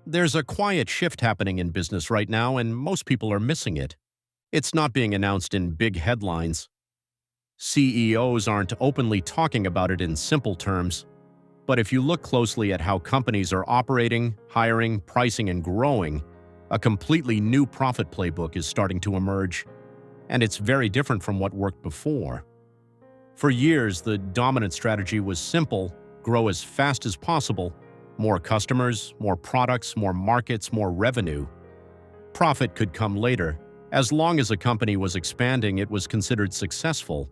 There's a quiet shift happening in business right now, and most people are missing it. It's not being announced in big headlines. CEOs aren't openly talking about it in simple terms. But if you look closely at how companies are operating, hiring, pricing, and growing, a completely new profit playbook is starting to emerge. And it's very different from what worked before. For years, the dominant strategy was simple: grow as fast as possible. More customers, more products, more markets, more revenue. Profit could come later. As long as a company was expanding, it was considered successful.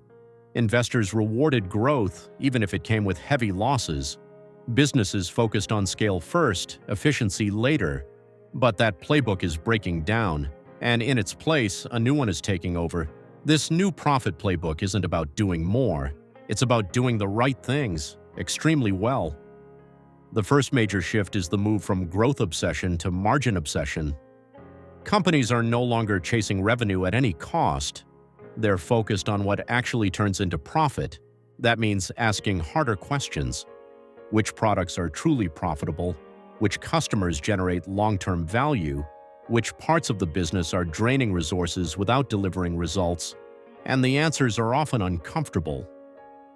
Investors rewarded growth, even if it came with heavy losses. Businesses focused on scale first, efficiency later. But that playbook is breaking down, and in its place, a new one is taking over. This new profit playbook isn't about doing more. It's about doing the right things, extremely well. The first major shift is the move from growth obsession to margin obsession. Companies are no longer chasing revenue at any cost. They're focused on what actually turns into profit. That means asking harder questions. Which products are truly profitable? Which customers generate long-term value? Which parts of the business are draining resources without delivering results? And the answers are often uncomfortable.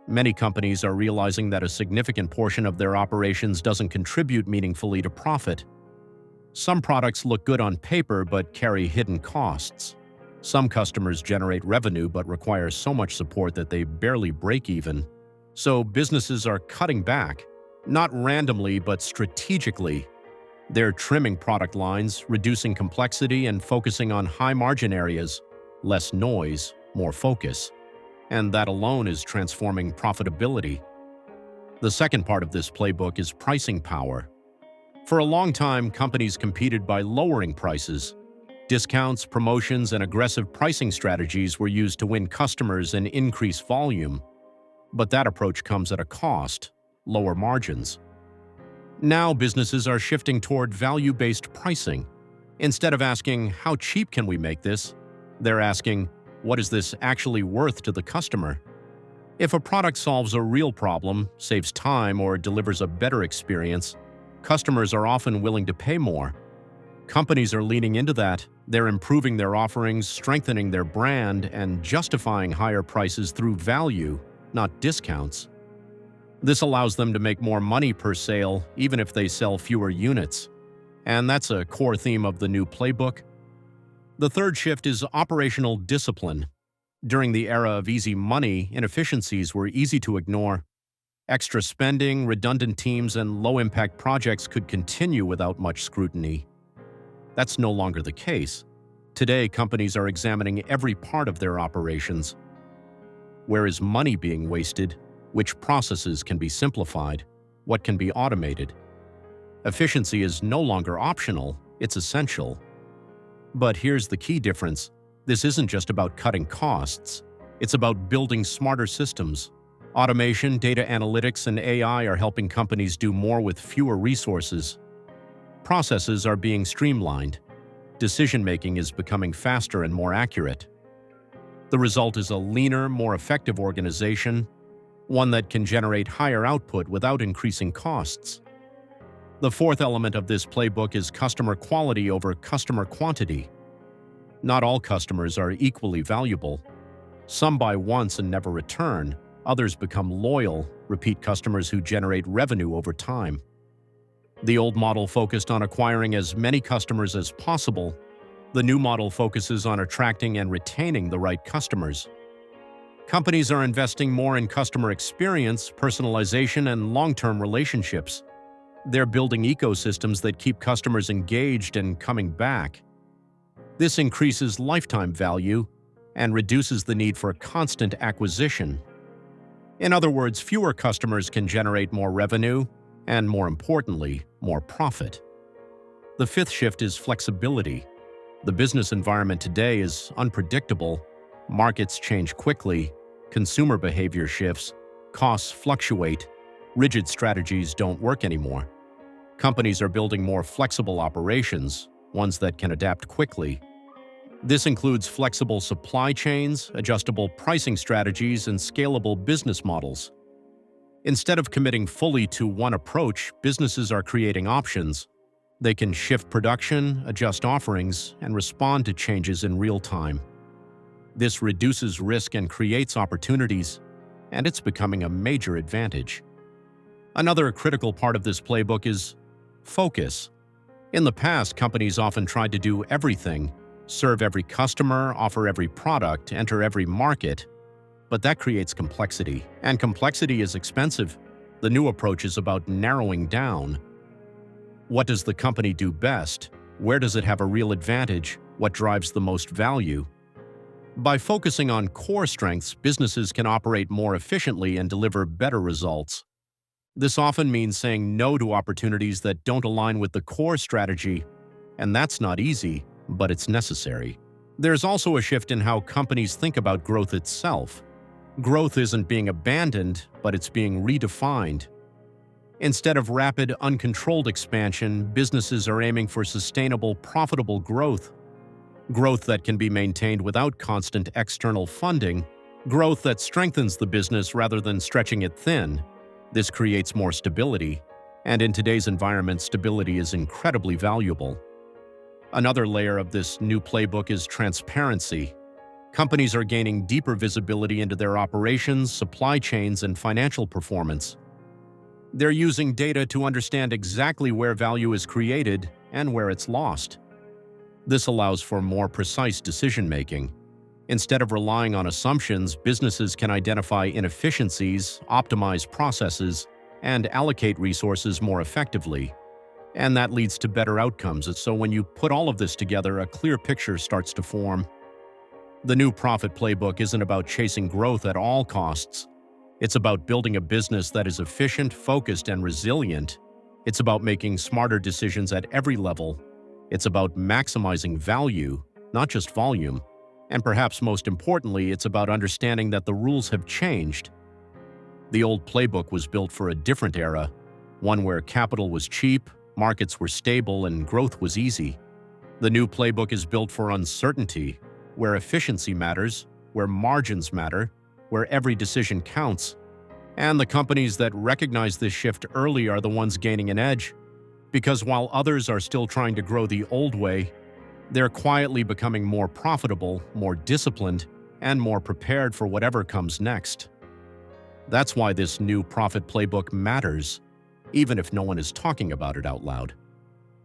Many companies are realizing that a significant portion of their operations doesn't contribute meaningfully to profit. Some products look good on paper but carry hidden costs. Some customers generate revenue but require so much support that they barely break even. So businesses are cutting back, not randomly but strategically. They're trimming product lines, reducing complexity, and focusing on high-margin areas. Less noise, more focus. And that alone is transforming profitability. The second part of this playbook is pricing power. For a long time, companies competed by lowering prices. Discounts, promotions, and aggressive pricing strategies were used to win customers and increase volume. But that approach comes at a cost: lower margins. Now businesses are shifting toward value-based pricing. Instead of asking, "How cheap can we make this?" they're asking, "What is this actually worth to the customer?" If a product solves a real problem, saves time, or delivers a better experience, customers are often willing to pay more. Companies are leaning into that. They're improving their offerings, strengthening their brand, and justifying higher prices through value, not discounts. This allows them to make more money per sale, even if they sell fewer units. And that's a core theme of the new playbook. The third shift is operational discipline. During the era of easy money, inefficiencies were easy to ignore. Extra spending, redundant teams, and low-impact projects could continue without much scrutiny. That's no longer the case. Today, companies are examining every part of their operations. Where is money being wasted? Which processes can be simplified? What can be automated? Efficiency is no longer optional, it's essential. But here's the key difference. This isn't just about cutting costs. It's about building smarter systems. Automation, data analytics, and AI are helping companies do more with fewer resources. Processes are being streamlined. Decision-making is becoming faster and more accurate. The result is a leaner, more effective organization, one that can generate higher output without increasing costs. The fourth element of this playbook is customer quality over customer quantity. Not all customers are equally valuable. Some buy once and never return. Others become loyal, repeat customers who generate revenue over time. The old model focused on acquiring as many customers as possible. The new model focuses on attracting and retaining the right customers. Companies are investing more in customer experience, personalization, and long-term relationships. They're building ecosystems that keep customers engaged and coming back. This increases lifetime value and reduces the need for constant acquisition. In other words, fewer customers can generate more revenue and, more importantly, more profit. The fifth shift is flexibility. The business environment today is unpredictable. Markets change quickly. Consumer behavior shifts. Costs fluctuate. Rigid strategies don't work anymore. Companies are building more flexible operations, ones that can adapt quickly. This includes flexible supply chains, adjustable pricing strategies, and scalable business models. Instead of committing fully to one approach, businesses are creating options. They can shift production, adjust offerings, and respond to changes in real time. This reduces risk and creates opportunities, and it's becoming a major advantage. Another critical part of this playbook is focus. In the past, companies often tried to do everything, serve every customer, offer every product, enter every market. But that creates complexity, and complexity is expensive. The new approach is about narrowing down. What does the company do best? Where does it have a real advantage? What drives the most value? By focusing on core strengths, businesses can operate more efficiently and deliver better results. This often means saying no to opportunities that don't align with the core strategy, and that's not easy, but it's necessary. There's also a shift in how companies think about growth itself. Growth isn't being abandoned, but it's being redefined. Instead of rapid, uncontrolled expansion, businesses are aiming for sustainable, profitable growth. Growth that can be maintained without constant external funding. Growth that strengthens the business rather than stretching it thin. This creates more stability, and in today's environment, stability is incredibly valuable. Another layer of this new playbook is transparency. Companies are gaining deeper visibility into their operations, supply chains, and financial performance. They're using data to understand exactly where value is created and where it's lost. This allows for more precise decision-making. Instead of relying on assumptions, businesses can identify inefficiencies, optimize processes, and allocate resources more effectively. And that leads to better outcomes. So when you put all of this together, a clear picture starts to form. The new profit playbook isn't about chasing growth at all costs. It's about building a business that is efficient, focused, and resilient. It's about making smarter decisions at every level. It's about maximizing value, not just volume. And perhaps most importantly, it's about understanding that the rules have changed. The old playbook was built for a different era, one where capital was cheap, markets were stable, and growth was easy. The new playbook is built for uncertainty, where efficiency matters, where margins matter, where every decision counts. And the companies that recognize this shift early are the ones gaining an edge. Because while others are still trying to grow the old way, they're quietly becoming more profitable, more disciplined, and more prepared for whatever comes next. That's why this new profit playbook matters, even if no one is talking about it out loud.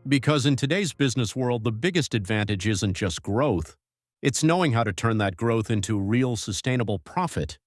Because in today's business world, the biggest advantage isn't just growth. It's knowing how to turn that growth into real sustainable profit.